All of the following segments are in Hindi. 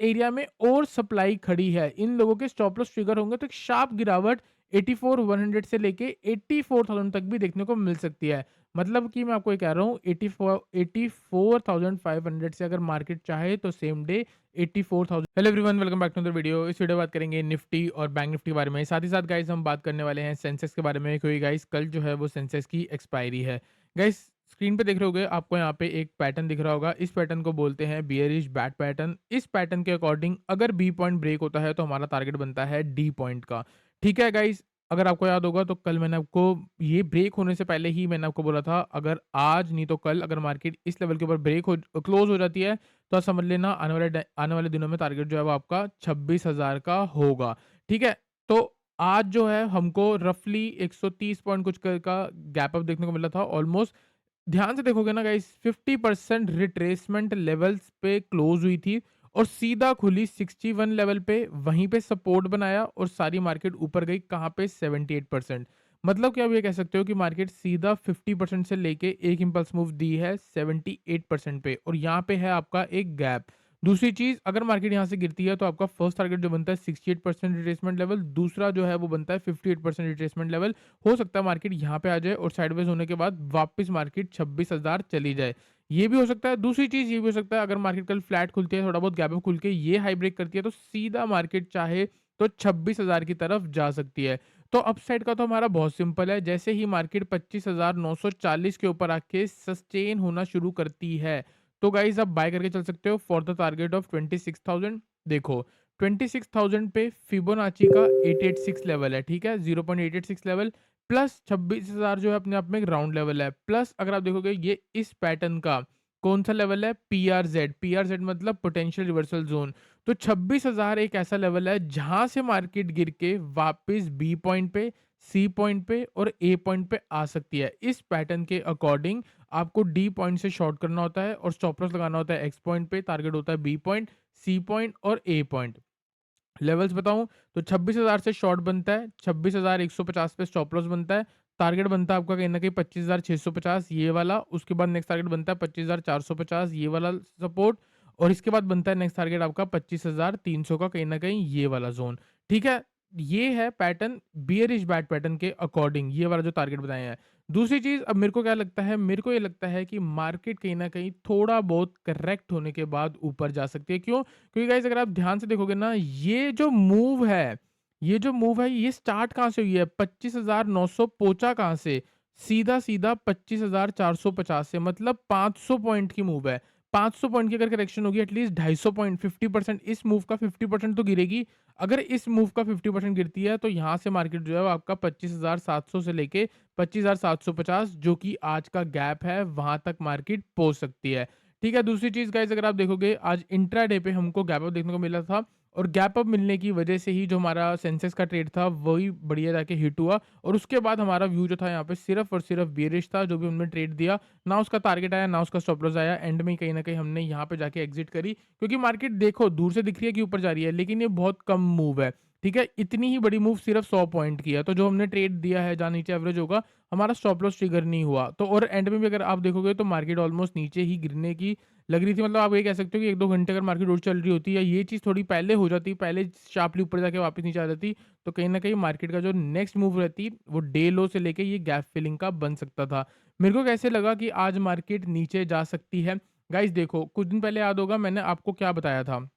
एरिया में और सप्लाई खड़ी है, इन लोगों के स्टॉप लॉस ट्रिगर होंगे तो एक शार्प गिरावट 84,100 से लेके 84,000 तक भी देखने को मिल सकती है। मतलब कि मैं आपको ये कह रहा हूँ 84,500 से अगर मार्केट चाहे तो same day 84,000। Hello everyone, welcome back to the video. इस वीडियो बात करेंगे निफ्टी और बैंक निफ्टी के बारे में। साथ ही साथ गाइस हम बात करने वाले हैं सेंसेक्स के बारे में, क्योंकि गाइस कल जो है वो सेंसेक्स की एक्सपायरी है। गाइस स्क्रीन पे देख रहे होगे, आपको यहाँ पे एक पैटर्न दिख रहा होगा। इस पैटर्न को बोलते हैं बियरिश बैट पैटर्न। इस पैटर्न के अकॉर्डिंग अगर बी पॉइंट ब्रेक होता है तो हमारा टारगेट बनता है डी पॉइंट का। ठीक है गाइस, अगर आपको याद होगा तो कल मैंने आपको ये ब्रेक होने से पहले ही मैंने आपको बोला था, अगर आज नहीं तो कल अगर मार्केट इस लेवल के ऊपर ब्रेक हो क्लोज हो जाती है तो समझ लेना आने वाले दिनों में टारगेट जो है वो आपका 26,000 का होगा। ठीक है, तो आज जो है हमको रफली 130 पॉइंट कुछ का गैप अप देखने को मिला था ऑलमोस्ट। ध्यान से देखोगे ना गाइस, 50% रिट्रेसमेंट लेवल्स पे क्लोज हुई थी और सीधा खुली 61 लेवल पे, वहीं पे सपोर्ट बनाया और सारी मार्केट ऊपर गई कहाँ पे 78%। मतलब कि आप ये कह सकते हो कि मार्केट सीधा 50% से लेके एक इंपल्स मूव दी है 78% पे, और यहाँ पे है आपका एक गैप। दूसरी चीज, अगर मार्केट यहाँ से गिरती है तो आपका फर्स्ट टारगेट जो बनता है 68% रिट्रेसमेंट लेवल, दूसरा जो है वो बनता है 58% रिट्रेसमेंट लेवल। हो सकता है मार्केट यहाँ पे आ जाए और साइडवेज होने के बाद वापस मार्केट 26,000 चली जाए, ये भी हो सकता है। दूसरी चीज ये भी हो सकता है, अगर मार्केट कल फ्लैट खुलती है, थोड़ा बहुत गैप अप खुल के ये हाई ब्रेक करती है तो सीधा मार्केट चाहे तो 26,000 की तरफ जा सकती है। तो अपसाइड का तो हमारा बहुत सिंपल है, जैसे ही मार्केट 25,940 के ऊपर आके सस्टेन होना शुरू करती है तो गाइज आप बाय करके चल सकते हो फॉर द टारगेट ऑफ 26,000। देखो 26,000 पे फिबोनाची का 886 लेवल है, ठीक है, 0.886 लेवल प्लस 26,000 जो है अपने आप में एक राउंड लेवल है, प्लस अगर आप देखोगे ये इस पैटर्न का कौन सा लेवल है, पी आर जेड मतलब पोटेंशियल रिवर्सल जोन। तो 26,000 एक ऐसा लेवल है जहां से मार्केट गिर के वापस बी पॉइंट पे, सी पॉइंट पे और ए पॉइंट पे आ सकती है। इस पैटर्न के अकॉर्डिंग आपको डी पॉइंट से शॉर्ट करना होता है और स्टॉप लॉस लगाना होता है एक्स पॉइंट पे, टारगेट होता है बी पॉइंट, सी पॉइंट और ए पॉइंट। लेवल्स बताऊं तो 26,000 से शॉर्ट बनता है, 26,150 पे स्टॉप लॉस बनता है, टारगेट बनता है आपका कहीं ना कहीं 25,650 ये वाला। उसके बाद नेक्स्ट टारगेट बनता है 25,450 ये वाला सपोर्ट, और इसके बाद बनता है नेक्स्ट टारगेट आपका 25,300 का कहीं ना कहीं ये वाला जोन। ठीक है, ये है पैटर्न बियरिश बैट पैटर्न के अकॉर्डिंग, ये वाला जो टारगेट बताए हैं। दूसरी चीज, अब मेरे को क्या लगता है, मेरे को ये लगता है कि मार्केट कहीं ना कहीं थोड़ा बहुत करेक्ट होने के बाद ऊपर जा सकती है। क्यों? क्योंकि गाइस अगर आप ध्यान से देखोगे ना, ये जो मूव है ये स्टार्ट कहाँ से हुई है, 25,900 पहुंचा कहाँ से, सीधा सीधा 25,450 से, मतलब 500 पॉइंट की मूव है। 500 पॉइंट की अगर करेक्शन होगी एटलीस्ट 250 पॉइंट, 50% इस मूव का 50% तो गिरेगी। अगर इस मूव का 50% गिरती है तो यहाँ से मार्केट जो है वो आपका 25,700 से लेके 25,750 जो कि आज का गैप है वहां तक मार्केट पहुंच सकती है। ठीक है, दूसरी चीज गाइस, अगर आप देखोगे आज इंट्राडे पे हमको गैप अप देखने को मिला था, और गैप अप मिलने की वजह से ही जो हमारा सेंसेक्स का ट्रेड था वही बढ़िया जाके हिट हुआ, और उसके बाद हमारा व्यू जो था यहाँ पे सिर्फ और सिर्फ बेरिश था। जो भी हमने ट्रेड दिया, ना उसका टारगेट आया ना उसका स्टॉप लॉस आया, एंड में कहीं ना कहीं हमने यहाँ पे जाके एग्जिट करी, क्योंकि मार्केट देखो दूर से दिख रही है कि ऊपर जा रही है लेकिन ये बहुत कम मूव है। ठीक है, इतनी ही बड़ी मूव सिर्फ 100 पॉइंट की है, तो जो हमने ट्रेड दिया है जहाँ नीचे एवरेज होगा, हमारा स्टॉप लॉस ट्रिगर नहीं हुआ, तो और एंड में भी अगर आप देखोगे तो मार्केट ऑलमोस्ट नीचे ही गिरने की लग रही थी। मतलब आप ये कह सकते हो कि 1-2 घंटे अगर मार्केट और चल रही होती या ये चीज़ थोड़ी पहले हो जाती, पहले शार्पली ऊपर जाके वापस नीचे आ जाती, तो कहीं न कहीं मार्केट का जो नेक्स्ट मूव रहती, वो डे लो से लेके ये गैप फिलिंग का बन सकता था। मेरे को कैसे लगा कि आज मार्केट नीचे जा सकती है? गाइस देखो, कुछ दिन पहले याद होगा मैंने आपको क्या बताया था,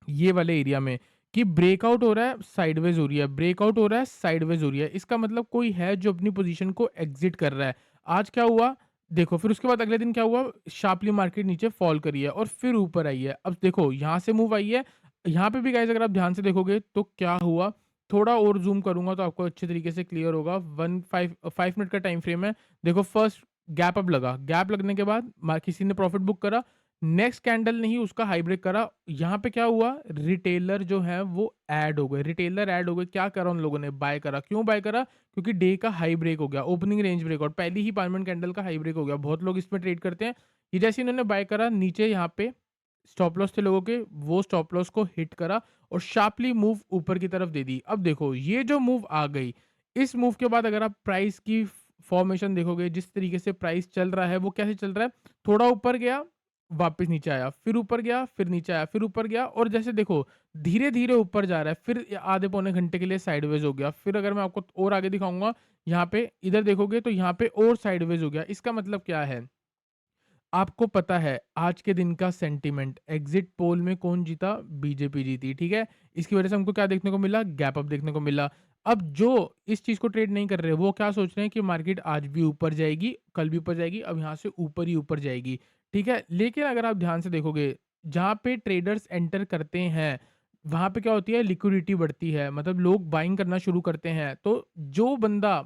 ये वाले एरिया में, कि ब्रेकआउट हो रहा है, साइडवेज हो रही है, ब्रेकआउट हो रहा है, साइडवेज हो रही है। इसका मतलब कोई है जो अपनी पोजीशन को एग्जिट कर रहा है। आज क्या हुआ? देखो, फिर उसके बाद अगले दिन क्या हुआ? शार्पली मार्केट नीचे फॉल करी है और फिर ऊपर आई है। अब देखो यहाँ से मूव आई है, यहाँ पे भी गाइस अगर आप ध्यान से देखोगे तो क्या हुआ? थोड़ा और ज़ूम करूँगा तो आपको अच्छे तरीके से क्लियर होगा। 5 मिनट का टाइम फ्रेम है। देखो फर्स्ट गैप अप लगा, गैप लगने के बाद किसी ने प्रॉफिट बुक करा, नेक्स्ट कैंडल ने ही उसका हाई ब्रेक करा। यहाँ पे क्या हुआ? रिटेलर जो है वो ऐड हो गए, रिटेलर ऐड हो गए। क्या करा उन लोगों ने? बाय करा। क्यों बाय करा? क्योंकि डे का हाई ब्रेक हो गया, ओपनिंग रेंज ब्रेक, और पहली ही 5 मिनट कैंडल का हाई ब्रेक हो गया। बहुत लोग इसमें ट्रेड करते हैं। ये जैसे इन्होंने बाय करा, नीचे यहाँ पे स्टॉप लॉस थे लोगों के, वो स्टॉप लॉस को हिट करा और शार्पली मूव ऊपर की तरफ दे दी। अब देखो ये जो मूव आ गई, इस मूव के बाद अगर आप प्राइस की फॉर्मेशन देखोगे, जिस तरीके से प्राइस चल रहा है वो कैसे चल रहा है, थोड़ा ऊपर गया, वापस नीचे आया, फिर ऊपर गया, फिर नीचे आया, फिर ऊपर गया और जैसे देखो धीरे-धीरे ऊपर जा रहा है, फिर आधे पौने घंटे के लिए साइडवेज़ हो गया। फिर अगर मैं आपको और आगे दिखाऊँगा, यहाँ पे इधर देखोगे तो यहाँ पे और साइडवेज़ हो गया। इसका मतलब क्या है? आपको पता है आज के दिन का सेंटीमेंट एग्जिट पोल में कौन जीता? बीजेपी जीती, ठीक है? इसकी वजह से हमको क्या देखने को मिला? गैप अप देखने को मिला। अब जो इस चीज़ को ट्रेड नहीं कर रहे, वो क्या सोच रहे हैं कि मार्केट आज भी ऊपर जाएगी, कल भी ऊपर जाएगी, अब यहाँ से ऊपर ही ऊपर जाएगी, ठीक है? लेकिन अगर आप ध्यान से देखोगे, जहाँ पे ट्रेडर्स एंटर करते हैं, वहाँ पे क्या होती है? लिक्विडिटी बढ़ती है, मतलब लोग बाइंग करना शुरू करते हैं। तो जो बंदा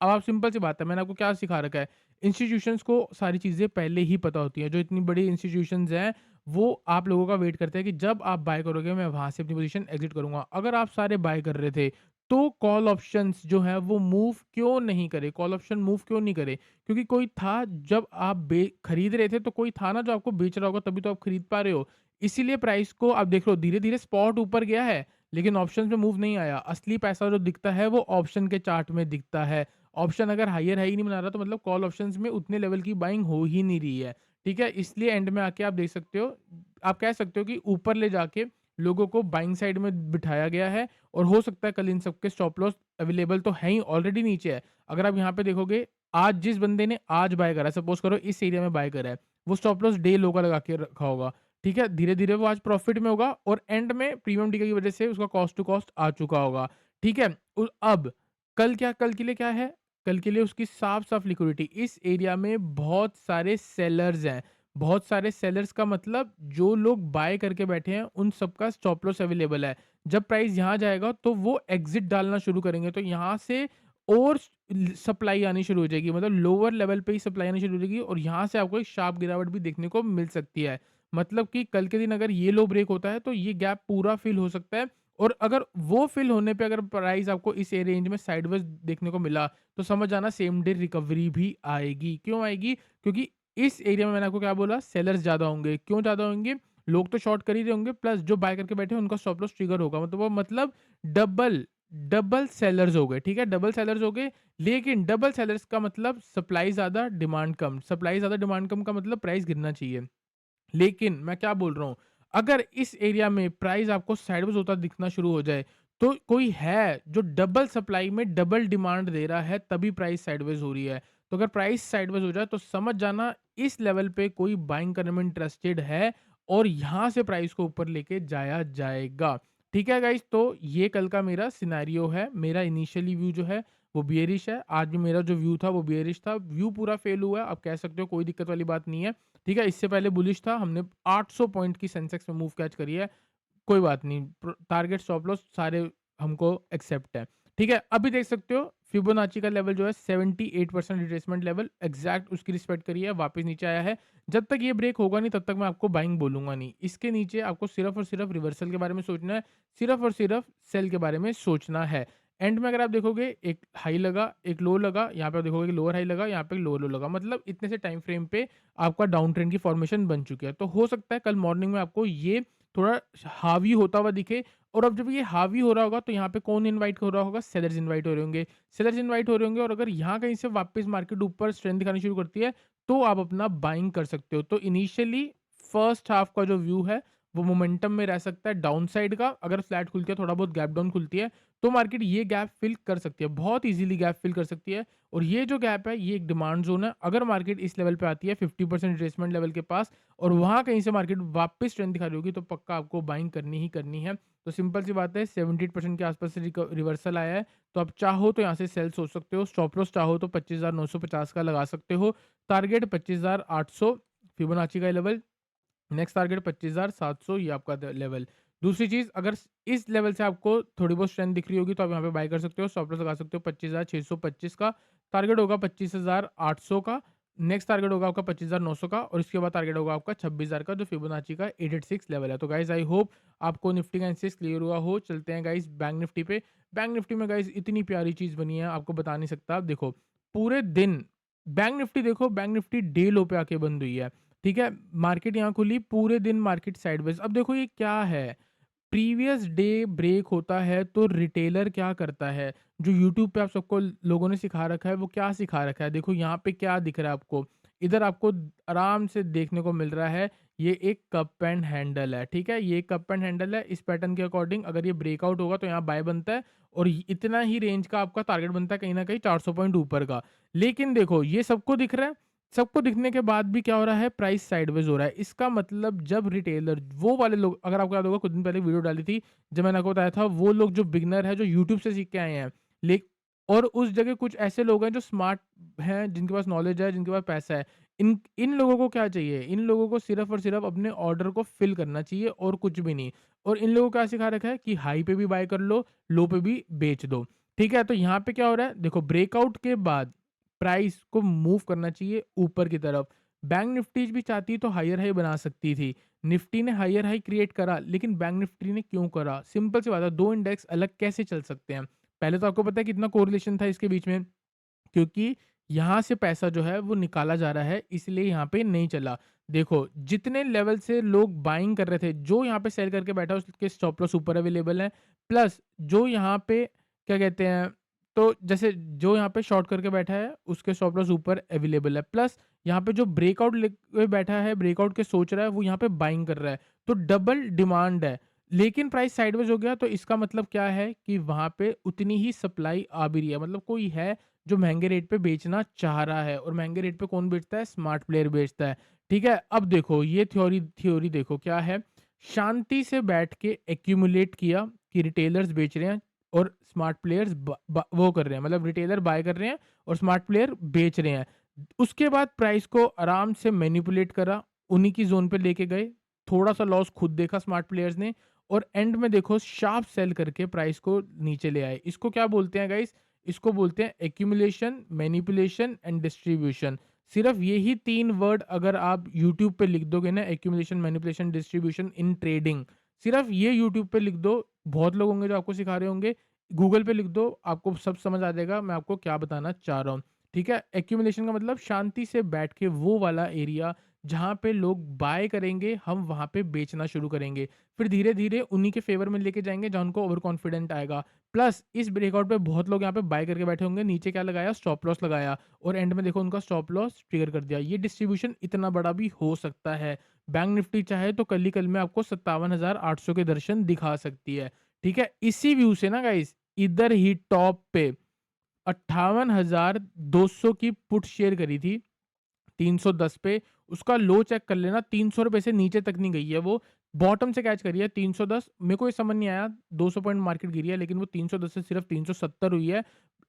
अब आप सिंपल सी बात है, मैंने आपको क्या सिखा रखा है? इंस्टीट्यूशंस को सारी चीज़ें पहले ही पता होती हैं। जो इतनी बड़ी इंस्टीट्यूशंस हैं, वो आप लोगों का वेट करते हैं कि जब आप बाय करोगे, मैं वहाँ से अपनी पोज़ीशन एग्ज़िट करूँगा। अगर आप सारे बाय कर रहे थे, तो कॉल ऑप्शंस जो हैं, वो मूव क्यों नहीं करे? कॉल ऑप्शन मूव क्यों नहीं करे? क्योंकि कोई था जब आप खरीद रहे थे, तो कोई था ना जो आपको बेच रहा होगा, तभी तो आप खरीद पा रहे हो। इसीलिए प्राइस को आप देख लो, धीरे-धीरे स्पॉट ऊपर गया है, लेकिन ऑप्शंस में मूव नहीं आया। असली पैसा जो दिखता है, वो ऑप्शन के चार्ट में दिखता है। ऑप्शन अगर हायर हाई नहीं बना रहा तो मतलब कॉल ऑप्शंस में उतने लेवल की बाइंग हो ही नहीं रही है, ठीक है? इसलिए एंड में आके आप देख सकते हो, आप कह सकते हो कि ऊपर ले जाके लोगों को बाइंग साइड में बिठाया गया है और हो सकता है कल इन सबके स्टॉप लॉस अवेलेबल तो है ही, ऑलरेडी नीचे है। अगर आप यहाँ पे देखोगे, आज जिस बंदे ने आज बाय करा है, सपोज करो इस एरिया में बाय करा है, वो स्टॉप लॉस डे लो का लगा के रखा होगा, ठीक है? धीरे-धीरे वो आज प्रॉफिट में होगा और एंड में प्रीमियम डीके की वजह से उसका कॉस्ट टू कॉस्ट आ चुका होगा, ठीक है? अब कल के लिए क्या है? कल के लिए उसकी साफ-साफ लिक्विडिटी। इस एरिया में बहुत सारे सेलर्स हैं। बहुत सारे सेलर्स का मतलब जो लोग बाय करके बैठे हैं, उन सबका स्टॉप लॉस अवेलेबल है। जब प्राइस यहाँ जाएगा तो वो एग्ज़िट डालना शुरू करेंगे, तो यहाँ से और सप्लाई आनी शुरू हो जाएगी, मतलब लोअर लेवल पे ही सप्लाई आनी शुरू हो जाएगी और यहाँ से आपको एक शार्प गिरावट भी देखने को मिल सकती है। मतलब कि कल के दिन अगर ये लो ब्रेक होता है, तो ये गैप पूरा फिल हो सकता है और अगर वो फिल होने पे अगर प्राइस आपको इस रेंज में साइडवेज देखने को मिला, तो समझ जाना सेम डे रिकवरी भी आएगी। क्यों आएगी? क्योंकि इस एरिया में मैंने आपको क्या बोला, सेलर्स ज़्यादा होंगे। क्यों ज़्यादा होंगे? लोग तो शॉर्ट कर ही रहे होंगे, प्लस जो बाय करके बैठे हैं उनका स्टॉप लॉस ट्रिगर होगा। मतलब वो मतलब डबल डबल सेलर्स हो गए, ठीक है? डबल सेलर्स हो गए, लेकिन डबल सेलर्स का मतलब सप्लाई ज़्यादा, डिमांड कम। सप्लाई ज़्यादा, डिमांड कम का मतलब प्राइस गिरना चाहिए। लेकिन मैं क्या बोल रहा हूँ, अगर इस एरिया में प्राइस आपको साइडवेज होता दिखना शुरू हो जाए, तो कोई है जो डबल सप्लाई में डबल डिमांड दे रहा है, तभी प्राइस साइडवेज हो रही है। तो अगर प्राइस साइडवेज हो जाए, तो समझ जाना इस लेवल पे कोई बाइंग करने में इंटरेस्टेड है और यहाँ से प्राइस को ऊपर लेके जाया जाएगा। ठीक है गाइस, तो ये कल का मेरा सिनेरियो है। मेरा इनिशियली व्यू जो है वो बियरिश है। आज भी मेरा जो व्यू था वो बियरिश था। व्यू पूरा फेल हुआ है, आप कह सकते हो, कोई दिक्कत वाली बात नहीं है। ठीक है, इससे पहले बुलिश था, हमने 800 पॉइंट की सेंसेक्स में मूव कैच करी है, कोई बात नहीं, टारगेट स्टॉप लॉस सारे हमको एक्सेप्ट है। ठीक है, अभी देख सकते हो फिबोनाची का लेवल जो है 78% रिट्रेसमेंट लेवल एग्जैक्ट उसकी रिस्पेक्ट करी है, वापस नीचे आया है। जब तक ये ब्रेक होगा नहीं, तब तक मैं आपको बाइंग बोलूंगा नहीं। इसके नीचे आपको सिर्फ और सिर्फ रिवर्सल के बारे में सोचना है, सिर्फ और सिर्फ सेल के बारे में सोचना है। एंड में अगर आप देखोगे, एक हाई लगा, एक लो लगा, यहाँ पे आप देखोगे कि लोअर हाई लगा, यहाँ पे लोअर लो लगा, मतलब इतने से टाइम फ्रेम पे आपका डाउन ट्रेंड की फॉर्मेशन बन चुकी है। तो हो सकता है कल मॉर्निंग में आपको ये थोड़ा हावी होता हुआ दिखे और अब जब ये हावी हो रहा होगा, तो यहाँ पे कौन इनवाइट हो रहा होगा? सेलर्स इनवाइट हो रहे होंगे। सेलर्स इनवाइट हो रहे होंगे और अगर यहाँ कहीं से वापस मार्केट ऊपर स्ट्रेंथ दिखानी शुरू करती है, तो आप अपना बाइंग कर सकते हो। तो इनिशियली फर्स्ट हाफ का जो व्यू है, वो मोमेंटम में रह सकता है डाउन साइड का। अगर फ्लैट खुलती है, थोड़ा बहुत गैप डाउन खुलती है, तो मार्केट ये गैप फिल कर सकती है, बहुत ईज़िली गैप फिल कर सकती है। और ये जो गैप है, ये एक डिमांड ज़ोन है। अगर मार्केट इस लेवल पे आती है 50% रिट्रेसमेंट लेवल के पास और वहाँ कहीं से मार्केट वापस ट्रेंड दिखा रही होगी, तो पक्का आपको बाइंग करनी ही करनी है। तो सिंपल सी बात है, 78% के आसपास से रिवर्सल आया है, तो आप चाहो तो यहाँ से सेल सोच सकते हो। स्टॉप लॉस चाहो तो 25,950 का लगा सकते हो। टारगेट 25,800 फिबोनाची का लेवल, नेक्स्ट टारगेट 25,700, ये आपका लेवल। दूसरी चीज़, अगर इस लेवल से आपको थोड़ी बहुत स्ट्रेंथ दिख रही होगी, तो आप यहाँ पे बाय कर सकते हो। स्टॉप लॉस लगा सकते हो 25,625 का। टारगेट होगा 25,800 का। नेक्स्ट टारगेट होगा आपका 25,900 का और इसके बाद टारगेट होगा आपका 26,000 का, जो फिबोनाची का 886 लेवल है। तो गाइस, आई होप आपको निफ्टी का एनालिसिस क्लियर हुआ हो। चलते हैं गाइस बैंक निफ्टी पे। बैंक निफ्टी में गाइस इतनी प्यारी चीज़ बनी है, आपको बता नहीं सकता। आप देखो, पूरे दिन बैंक निफ्टी देखो, बैंक निफ्टी डे लो पे आके बंद हुई है। ठीक है, मार्केट यहाँ खुली, पूरे दिन मार्केट साइडवेज। अब देखो ये क्या है, प्रीवियस डे ब्रेक होता है तो रिटेलर क्या करता है, जो यूट्यूब पे आप सबको लोगों ने सिखा रखा है, वो क्या सिखा रखा है? देखो यहाँ पे क्या दिख रहा है आपको, इधर आपको आराम से देखने को मिल रहा है, ये एक कप एंड हैंडल है, ठीक है? ये कप एंड हैंडल है, इस पैटर्न के अकॉर्डिंग अगर ये ब्रेकआउट होगा तो यहाँ बाय बनता है और इतना ही रेंज का आपका टारगेट बनता है कहीं न कहीं 400 पॉइंट ऊपर का। लेकिन देखो ये सबको दिख रहा है, सबको दिखने के बाद भी क्या हो रहा है, प्राइस साइडवेज हो रहा है। इसका मतलब जब रिटेलर वो वाले लोग, अगर आपको याद होगा कुछ दिन पहले वीडियो डाली थी, जब मैंने आपको बताया था वो लोग जो बिगिनर है, जो यूट्यूब से सीख के आए हैं, ले और उस जगह कुछ ऐसे लोग हैं जो स्मार्ट हैं, जिनके पास नॉलेज है, जिनके पास पैसा है। इन इन लोगों को क्या चाहिए? इन लोगों को सिर्फ़ और सिर्फ़ अपने ऑर्डर को फ़िल करना चाहिए और कुछ भी नहीं। और इन लोगों को क्या सिखा रखा है कि हाई पे भी बाय कर लो, लो पे भी बेच दो। ठीक है? तो यहाँ पे क्या हो रहा है? देखो ब्रेकआउट के बाद प्राइस को मूव करना चाहिए ऊपर की तरफ। बैंक निफ्टी भी चाहती तो हायर हाई बना सकती थी। निफ्टी ने हायर हाई क्रिएट करा, लेकिन बैंक निफ्टी ने क्यों करा? सिंपल सी बात है, 2 इंडेक्स अलग कैसे चल सकते हैं? पहले तो आपको पता है कितना कोरिलेशन था इसके बीच में, क्योंकि यहाँ से पैसा जो है वो निकाला जा रहा है, इसलिए यहाँ पे नहीं चला। देखो जितने लेवल से लोग बाइंग कर रहे थे, जो यहाँ पे सेल करके बैठा है उसके स्टॉप लॉस ऊपर अवेलेबल है, प्लस जो यहाँ पे क्या कहते हैं, तो जैसे जो यहाँ पे शॉर्ट करके बैठा है उसके स्टॉप लॉस ऊपर अवेलेबल है, प्लस यहाँ पे जो ब्रेकआउट लेके बैठा है, ब्रेकआउट के सोच रहा है, वो यहाँ पे बाइंग कर रहा है, तो डबल डिमांड है। लेकिन प्राइस साइडवेज हो गया, तो इसका मतलब क्या है कि वहाँ पे उतनी ही सप्लाई आ भी रही है, मतलब कोई है जो महँगे रेट पे बेचना चाह रहा है, और महँगे रेट पे कौन बेचता है? स्मार्ट प्लेयर बेचता है, ठीक है? अब देखो ये थ्योरी थ्योरी देखो क्या है, शांति से बैठ के एक्यूमुलेट किया कि रिटेलर्स बेच रहे हैं और स्मार्ट प्लेयर्स वो कर रहे हैं, मतलब रिटेलर बाय कर रहे हैं और स्मार्ट प्लेयर बेच रहे हैं। उसके बाद प्राइस को आराम से मैनिपुलेट करा, उन्हीं की ज़ोन पे लेके गए, थोड़ा-सा लॉस खुद देखा स्मार्ट प्लेयर्स ने, और एंड में देखो शार्प सेल करके प्राइस को नीचे ले आए। इसको क्या बोलते हैं गाइस? इसको बोलते हैं एक्यूमुलेशन, मैनिपुलेशन एंड डिस्ट्रीब्यूशन। सिर्फ यही 3 वर्ड अगर आप यूट्यूब पे लिख दोगे ना, accumulation, manipulation, distribution in trading, सिर्फ ये यूट्यूब पे लिख दो, बहुत लोग होंगे जो आपको सिखा रहे होंगे। गूगल पे लिख दो, आपको सब समझ आ जाएगा मैं आपको क्या बताना चाह रहा हूँ। ठीक है? एक्यूमुलेशन का मतलब शांति से बैठ के वो वाला एरिया जहाँ पे लोग बाय करेंगे, हम वहाँ पे बेचना शुरू करेंगे। फिर धीरे-धीरे उन्हीं के फ़ेवर में लेके जाएँगे जहाँ उनको ओवर कॉन्फिडेंट आएगा। प्लस इस ब्रेकआउट पे बहुत लोग यहाँ पे बाय करके बैठे होंगे, नीचे क्या लगाया? स्टॉप लॉस लगाया, और एंड में देखो उनका स्टॉप लॉस ट्रिगर कर दिया। ये डिस्ट्रीब्यूशन इतना बड़ा भी हो सकता है। बैंक निफ्टी चाहे तो कल ही कल में आपको 57,800 के दर्शन दिखा सकती है। ठीक है? इसी व्यू से ना गाइस, इधर ही टॉप पे 58,200 की पुट शेयर करी थी 310 पे, उसका लो चेक कर लेना, ₹300 से नीचे तक नहीं गई है वो, बॉटम से कैच करी है 310। मेरे को ये समझ नहीं आया, 200 पॉइंट मार्केट गिरी है, लेकिन वो 310 से सिर्फ 370 हुई है।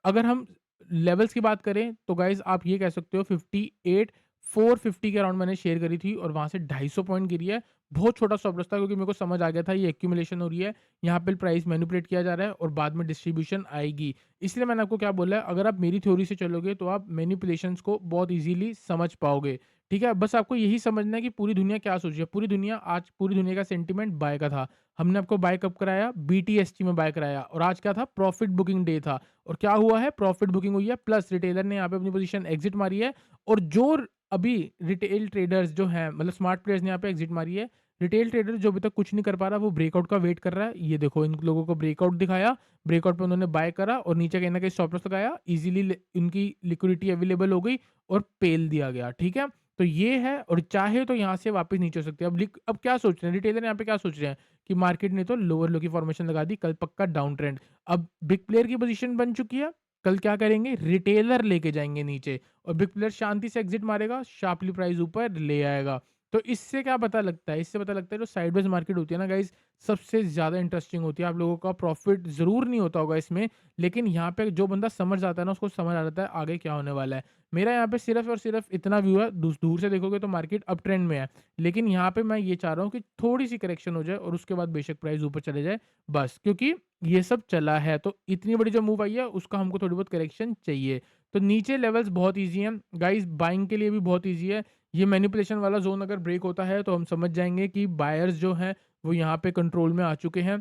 अगर हम लेवल्स की बात करें तो गाइस आप ये कह सकते हो 58 450 के अराउंड मैंने शेयर करी थी, और वहाँ से 250 पॉइंट गिरी है। बहुत छोटा स्टॉप लॉस था, क्योंकि मेरे को समझ आ गया था ये एक्यूमुलेशन हो रही है, यहाँ पे प्राइस मैनिपुलेट किया जा रहा है और बाद में डिस्ट्रीब्यूशन आएगी। इसलिए मैंने आपको क्या बोला है, अगर आप मेरी थ्योरी से चलोगे तो आप मैनिपुलेशंस को बहुत ईज़िली समझ पाओगे। ठीक है? बस आपको यही समझना है कि पूरी दुनिया क्या सोच रही है। पूरी दुनिया का सेंटीमेंट बाय का था। हमने आपको बाय कब कराया? बीटीएसटी में बाय कराया, और आज क्या था? प्रॉफिट बुकिंग डे था, और क्या हुआ है? प्रॉफिट बुकिंग हुई है, प्लस रिटेलर ने यहाँ पे अपनी पोज़ीशन एग्ज़िट मारी है, और जो अभी रिटेल ट्रेडर्स जो हैं, मतलब स्मार्ट प्लेयर्स ने यहाँ पे एग्ज़िट मारी है। रिटेल ट्रेडर जो अभी तक कुछ नहीं कर पा रहा, वो ब्रेकआउट का वेट कर रहा है। ये देखो इन लोगों को ब्रेकआउट दिखाया, ब्रेकआउट पे उन्होंने बाय करा और नीचे कहीं न कहीं स्टॉप लॉस लगाया, ईज़िली इनकी लिक्विडिटी अवेलेबल हो गई और पेल दिया गया, ठीक है? तो ये है, और चाहे तो यहाँ से वापस नीचे हो सकती है। अब क्या सोच रहे हैं रिटेलर, यहाँ पे क्या सोच रहे हैं कि मार्केट ने तो लोअर लो की फॉर्मेशन लगा दी, कल पक्का डाउन ट्रेंड। अब बिग प्लेयर की पोज़ीशन बन चुकी है, कल क्या करेंगे? रिटेलर लेके जाएँगे नीचे, और बिग प्लेयर शांति से एग्ज़िट मारेगा, शार्पली प्राइस ऊपर ले आएगा। तो इससे क्या पता लगता है? इससे पता लगता है जो साइडवेज़ मार्केट होती है ना गाइज़, सबसे ज़्यादा इंटरेस्टिंग होती है। आप लोगों का प्रॉफ़िट ज़रूर नहीं होता होगा इसमें, लेकिन यहाँ पे जो बंदा समझ जाता है ना, उसको समझ आ जाता है आगे क्या होने वाला है। मेरा यहाँ पे सिर्फ़ और सिर्फ़ इतना व्यू है, दूर से देखोगे तो मार्केट अप ट्रेंड में है। लेकिन यहाँ पे मैं ये चाह रहा हूँ कि थोड़ी-सी करेक्शन हो जाए और उसके बाद बेशक प्राइस ऊपर चले जाए, बस। क्योंकि ये सब चला है, तो इतनी बड़ी जो मूव आई है, उसका हमको थोड़ी बहुत करेक्शन चाहिए। तो नीचे लेवल्स बहुत ईज़ी हैं, गाइज़ बाइंग के लिए भी बहुत ईज़ी है। ये मैनिपुलेशन वाला ज़ोन अगर ब्रेक होता है, तो हम समझ जाएँगे कि बायर्स जो हैं, वो यहाँ पे कंट्रोल में आ चुके हैं।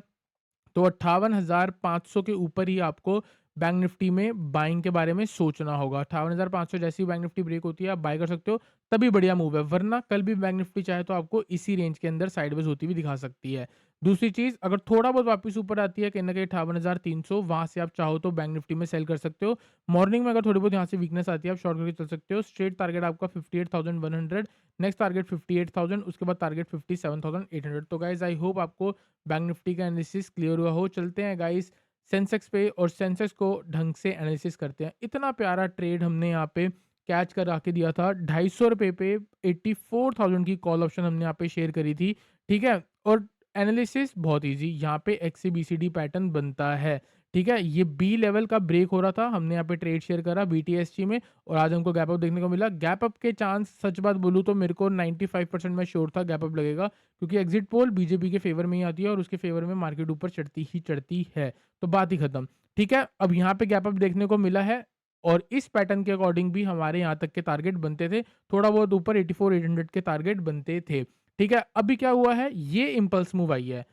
तो 58,500 के ऊपर ही आपको बैंक निफ्टी में बाइंग के बारे में सोचना होगा। 58,500 जैसे ही बैंक निफ्टी ब्रेक होती है, आप बाय कर सकते हो, तभी बढ़िया मूव है। वरना कल भी बैंक निफ्टी चाहे तो आपको इसी रेंज के अंदर साइडवेज़ होती हुई दिखा सकती है। दूसरी चीज़, अगर थोड़ा बहुत वापस ऊपर आती है कहीं न कहीं 58,300, वहाँ से आप चाहो तो बैंक निफ्टी में सेल कर सकते हो। मॉर्निंग में अगर थोड़ी बहुत यहाँ से वीकनेस आती है, आप शॉर्ट करके चल सकते हो। स्ट्रेट टारगेट आपका 58,100, नेक्स्ट टारगेट 58,000, उसके बाद टारगेट 57,800। तो गाइज़ आई होप आपको बैंक निफ्टी का एनालिसिस क्लियर हुआ हो। चलते हैं गाइज़ सेंसेक्स पे और सेंसेक्स को ढंग से एनालिसिस करते हैं। इतना प्यारा ट्रेड हमने यहाँ पे कैच करा के दिया था। ₹250 पे 84,000 की कॉल ऑप्शन हमने यहाँ पे शेयर करी थी, ठीक है? और एनालिसिस बहुत ईज़ी, यहाँ पे एक्स-सी-बी-सी-डी पैटर्न बनता है, ठीक है? ये बी लेवल का ब्रेक हो रहा था, हमने यहाँ पे ट्रेड शेयर करा बीटीएसजी में और आज हमको गैप अप देखने को मिला। गैप अप के चांस सच बात बोलूँ तो मेरे को 95% मैं श्योर था गैप अप लगेगा, क्योंकि एग्ज़िट पोल बीजेपी के फ़ेवर में ही आती है और उसके फ़ेवर में मार्केट ऊपर चढ़ती ही चढ़ती है, तो बात ही खत्म, ठीक है? अब यहाँ पे गैप अप देखने को मिला है और इस पैटर्न के अकॉर्डिंग भी हमारे यहाँ तक के टारगेट बनते थे, थोड़ा बहुत ऊपर 84,800 के टारगेट बनते थे। ठीक है, अभी क्या हुआ है, ये इम्पल्स मूव आई है।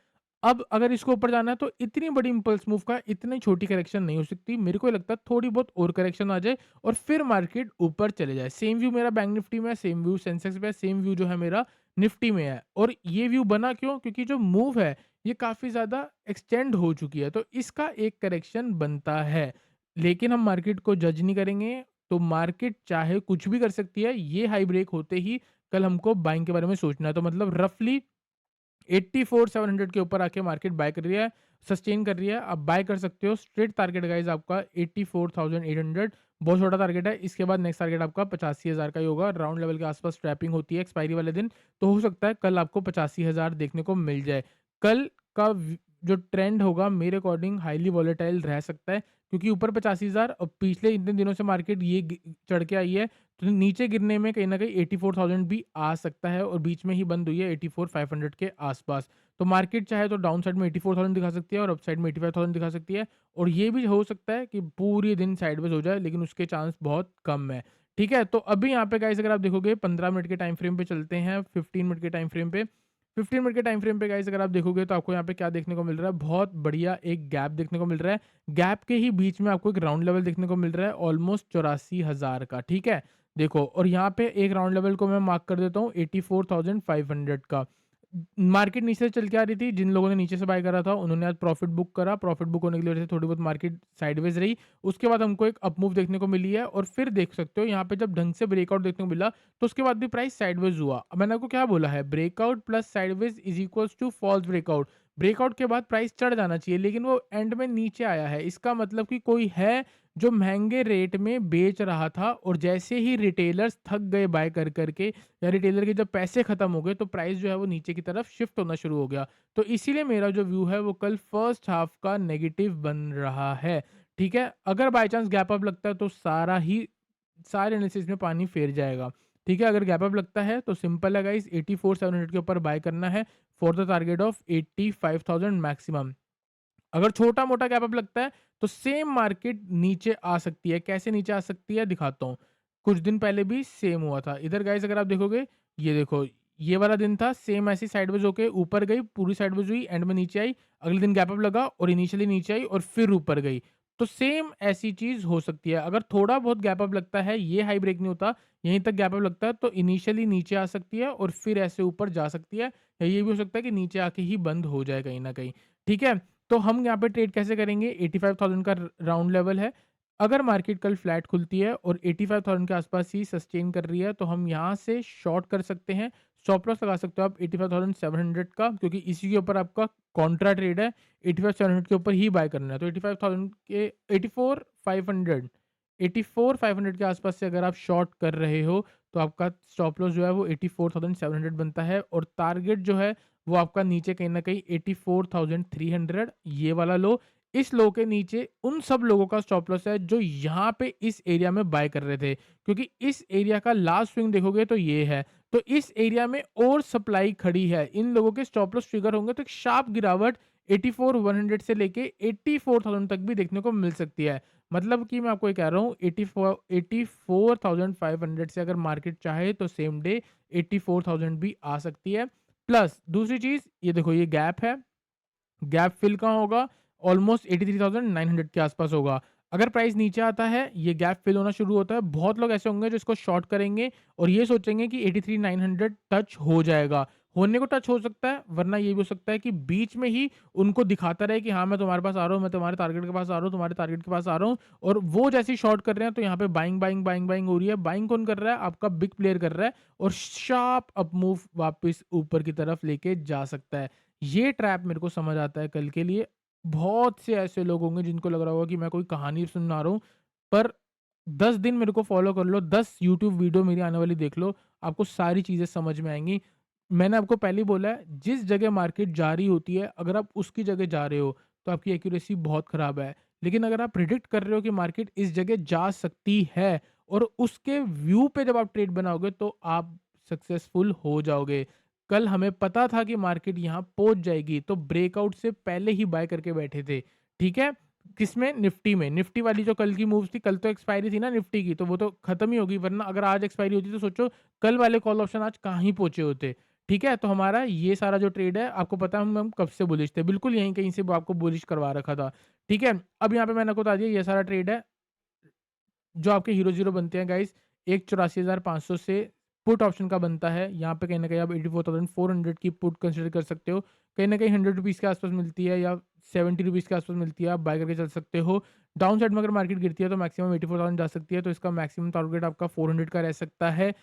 अब अगर इसको ऊपर जाना है तो इतनी बड़ी इम्पल्स मूव का इतनी छोटी करेक्शन नहीं हो सकती। मेरे को लगता है थोड़ी बहुत और करेक्शन आ जाए और फिर मार्केट ऊपर चले जाए। सेम व्यू मेरा बैंक निफ्टी में है, सेम व्यू सेंसेक्स पे है, सेम व्यू जो है मेरा निफ्टी में है। और ये व्यू बना क्यों? क्योंकि जो मूव है ये काफ़ी ज़्यादा एक्सटेंड हो चुकी है, तो इसका एक करेक्शन बनता है। लेकिन हम मार्केट को जज नहीं करेंगे, तो मार्केट चाहे कुछ भी कर सकती है। ये हाई ब्रेक होते ही कल हमको बाइंग के बारे में सोचना है। तो मतलब रफली 84,700 के ऊपर आके मार्केट बाय कर रही है, सस्टेन कर रही है। आप बाय कर सकते हो। स्ट्रेट टारगेट गाइस आपका 84,800, बहुत छोटा टारगेट है। इसके बाद नेक्स्ट टारगेट आपका 85,000 का ही होगा। राउंड लेवल के आसपास ट्रैपिंग होती है एक्सपायरी वाले दिन, तो हो सकता है कल आपको 85,000 देखने को मिल जाए। कल का जो ट्रेंड होगा मेरे अकॉर्डिंग हाईली वॉलेटाइल रह सकता है, क्योंकि ऊपर 85,000 और पिछले इतने दिनों से मार्केट ये चढ़ के आई है, तो नीचे गिरने में कहीं न कहीं 84,000 भी आ सकता है और बीच में ही बंद हुई है 84,500 के आसपास। तो मार्केट चाहे तो डाउन साइड में 84,000 दिखा सकती है और अप साइड में 85,000 दिखा सकती है, और ये भी हो सकता है कि पूरे दिन साइडवेज़ हो जाए, लेकिन उसके चांस बहुत कम है। ठीक है? तो अभी यहाँ पे गाइस अगर आप देखोगे 15 मिनट के टाइम फ्रेम पे चलते हैं, 15 मिनट के टाइम फ्रेम पे। 15 मिनट के टाइम फ्रेम पे गाइस अगर आप देखोगे तो आपको यहाँ पे क्या देखने को मिल रहा है, बहुत बढ़िया एक गैप देखने को मिल रहा है। गैप के ही बीच में आपको एक राउंड लेवल देखने को मिल रहा है ऑलमोस्ट 84,000 का, ठीक है? देखो, और यहाँ पे एक राउंड लेवल को मैं मार्क कर देता हूँ 84,500 का। मार्केट नीचे से चल के आ रही थी, जिन लोगों ने नीचे से बाय करा था उन्होंने आज प्रॉफिट बुक करा। प्रॉफिट बुक होने की वजह से थोड़ी बहुत मार्केट साइडवेज रही। उसके बाद हमको एक अप मूव देखने को मिली है और फिर देख सकते हो यहाँ पे जब ढंग से ब्रेकआउट देखने को मिला तो उसके बाद भी प्राइस साइडवेज हुआ। अब मैंने आपको क्या बोला है, breakout plus sideways is equals to false breakout. Breakout के बाद प्राइस चढ़ जाना चाहिए, लेकिन वो एंड में नीचे आया है। इसका मतलब कि कोई है जो महंगे रेट में बेच रहा था और जैसे ही रिटेलर्स थक गए बाय कर करके, या रिटेलर के जब पैसे खत्म हो गए, तो प्राइस जो है वो नीचे की तरफ शिफ्ट होना शुरू हो गया। तो इसीलिए मेरा जो व्यू है वो कल फर्स्ट हाफ का नेगेटिव बन रहा है। ठीक है, अगर बाय चांस गैप अप लगता है तो सारे एनालिसिस में पानी फेर जाएगा। ठीक है, अगर गैप अप लगता है तो सिंपल है गाइस, 84,700 के ऊपर बाय करना है for the target of 85,000 maximum. अगर छोटा-मोटा गैप अप लगता है तो सेम मार्केट नीचे आ सकती है। कैसे नीचे आ सकती है दिखाता हूँ। कुछ दिन पहले भी सेम हुआ था। इधर गाइस अगर आप देखोगे, ये देखो, ये वाला दिन था, सेम ऐसे ही साइडवेज होके ऊपर गई, पूरी साइडवेज हुई, एंड में नीचे आई। अगले दिन गैप अप लगा और इनिशियली नीचे आई और फिर ऊपर गई। तो सेम ऐसी चीज़ हो सकती है। अगर थोड़ा बहुत गैप अप लगता है, ये हाई ब्रेक नहीं होता, यहीं तक गैप अप लगता है, तो इनिशियली नीचे आ सकती है और फिर ऐसे ऊपर जा सकती है, या ये भी हो सकता है कि नीचे आके ही बंद हो जाए कहीं न कहीं। ठीक है? तो हम यहाँ पे ट्रेड कैसे करेंगे, 85,000 का राउंड लेवल है। अगर मार्केट कल फ्लैट खुलती है और 85,000 के आसपास ही सस्टेन कर रही है तो हम यहाँ से शॉर्ट कर सकते हैं। स्टॉप लॉस लगा सकते हो आप 85,700 का, क्योंकि इसी के ऊपर आपका कॉन्ट्रा ट्रेड है। 85,700 के ऊपर ही बाय करना है, तो 85,000 के 84,500 84,500 के आसपास से अगर आप शॉर्ट कर रहे हो तो आपका स्टॉप लॉस जो है वो 84,700 बनता है, और टारगेट जो है वो आपका नीचे कहीं न कहीं 84,300, ये वाला लो। इस लो के नीचे उन सब लोगों का स्टॉप लॉस है जो यहाँ पे इस एरिया में बाय कर रहे थे, क्योंकि इस एरिया का लास्ट स्विंग देखोगे तो ये है। तो इस एरिया में और सप्लाई खड़ी है। इन लोगों के स्टॉप लॉस ट्रिगर होंगे तो एक शार्प गिरावट 84,100 से लेके 84,000 तक भी देखने को मिल सकती है। मतलब कि मैं आपको ये कह रहा हूँ, 84,500 से अगर मार्केट चाहे तो सेम डे 84,000 भी आ सकती है। प्लस दूसरी चीज़, ये देखो, ये गैप है। गैप फिल कहाँ होगा? ऑलमोस्ट 83,900 के आसपास होगा। अगर प्राइस नीचे आता है, ये गैप फिल होना शुरू होता है, बहुत लोग ऐसे होंगे जो इसको शॉर्ट करेंगे और ये सोचेंगे कि 83,900 टच हो जाएगा। होने को टच हो सकता है, वरना ये भी हो सकता है कि बीच में ही उनको दिखाता रहे कि हाँ, मैं तुम्हारे पास आ रहा हूँ, मैं तुम्हारे टारगेट के पास आ रहा हूँ, तुम्हारे टारगेट के पास आ रहा हूँ, और वो जैसे ही शॉर्ट कर रहे हैं तो यहाँ पे बाइंग, बाइंग, बाइंग, बाइंग हो रही है। बाइंग कौन कर रहा है? आपका बिग प्लेयर कर रहा है, और शार्प अप मूव वापस ऊपर की तरफ लेके जा सकता है। ये ट्रैप मेरे को समझ आता है कल के लिए। बहुत से ऐसे लोग होंगे जिनको लग रहा होगा कि मैं कोई कहानी सुना रहा हूँ, पर 10 दिन मेरे को फ़ॉलो कर लो, 10 यूट्यूब वीडियो मेरी आने वाली देख लो, आपको सारी चीज़ें समझ में आएँगी। मैंने आपको पहले ही बोला है, जिस जगह मार्केट जा रही होती है, अगर आप उसकी जगह जा रहे हो, तो आपकी एक्यूरेसी बहुत ख़राब है। लेकिन अगर आप प्रेडिक्ट कर रहे हो कि मार्केट इस जगह जा सकती है, और उसके व्यू पे जब आप ट्रेड बनाओगे, तो आप सक्सेसफुल हो जाओगे। कल हमें पता था कि मार्केट यहाँ पहुँच जाएगी, तो ब्रेकआउट से पहले ही बाय करके बैठे थे, ठीक है? किसमें? निफ्टी में। निफ्टी वाली जो कल की मूव्स थी, कल तो एक्सपायरी थी ना निफ्टी की, तो वो तो खत्म ही होगी, वरना अगर आज एक्सपायरी होती तो सोचो कल वाले कॉल ऑप्शन आज कहाँ ही पहुँचे होते। ठीक है? तो हमारा ये सारा जो ट्रेड है, आपको पता है हम कब से बुलिश थे, बिल्कुल यहीं कहीं से वो आपको बुलिश करवा रखा था। ठीक है? अब यहाँ पे मैंने आपको बता दिया ये सारा ट्रेड है। जो आपके हीरो ज़ीरो बनते हैं गाइज़, एक 84,500 से पुट ऑप्शन का बनता है। यहाँ पे कहीं न कहीं आप 84,400 की पुट कंसीडर कर सकते हो। कहीं न कहीं ₹100 के आस-पास मिलती है, या ₹70 के आस-पास मिलती है, आप बाय करके चल सकते हो। डाउन साइड में अगर मार्केट गिरती है तो मैक्सिमम 84,000 जा सकती है, तो इसका मैक्सिमम टारगेट आपका 400 का रह सकता है।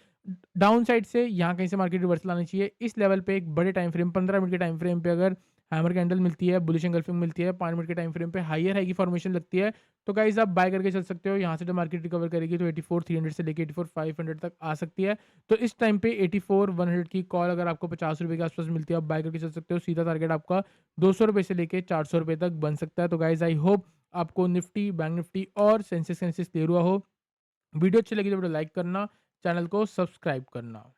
डाउन साइड से यहाँ कहीं से मार्केट रिवर्सल आनी चाहिए। इस लेवल पे एक बड़े टाइम फ्रेम 15 मिनट के टाइम फ्रेम पे अगर हैमर कैंडल मिलती है, बुलिश एंगल्फिंग मिलती है, 5 मिनट के टाइम फ्रेम पे हायर हाई की फॉर्मेशन लगती है, तो गाइज़ आप बाय करके चल सकते हो। यहाँ से जब मार्केट रिकवर करेगी तो 84,300 से लेके 84,500 तक आ सकती है। तो इस टाइम पे 84,100 की कॉल अगर आपको ₹50 के आस-पास मिलती है, आप बाय करके चल सकते हो। सीधा टारगेट आपका ₹200 से लेके ₹400 तक बन सकता है। तो गाइज़ आई होप आपको निफ्टी, बैंक निफ्टी और सेंसेक्स क्लियर हुआ हो। वीडियो अच्छी लगी तो वीडियो लाइक करना, चैनल को सब्सक्राइब करना।